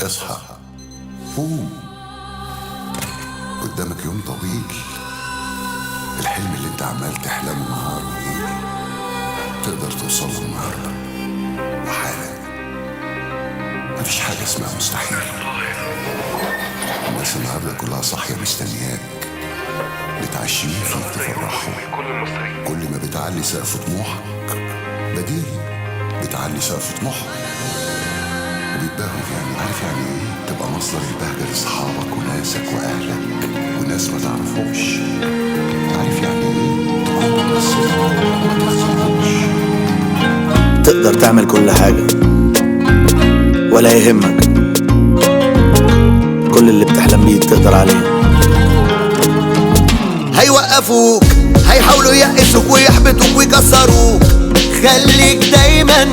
اصحى، قوم، قدامك يوم طويل. الحلم اللي انت عمال تحلمه نهار وليل تقدر توصله النهارده وحالا. مفيش حاجة اسمها مستحيل. الناس النهارده كلها صاحية مستنياك، بتعشمين فيك تفرحهم. كل ما بتعلي سقف طموحك بديهي بتعلي سقف طموحك، وبيتباهوا عارف يعني ايه تبقى مصدر البهجة لاصحابك وناسك واهلك وناس ما تعرفهمش. عارف يعني ايه تكون مصدر ما تعرفهمش. تقدر تعمل كل حاجة ولا يهمك، كل اللي بتحلم بيه تقدر عليه. هيوقفوك، هيحاولوا يقسوك ويحبطوك ويكسروك، خليك دايما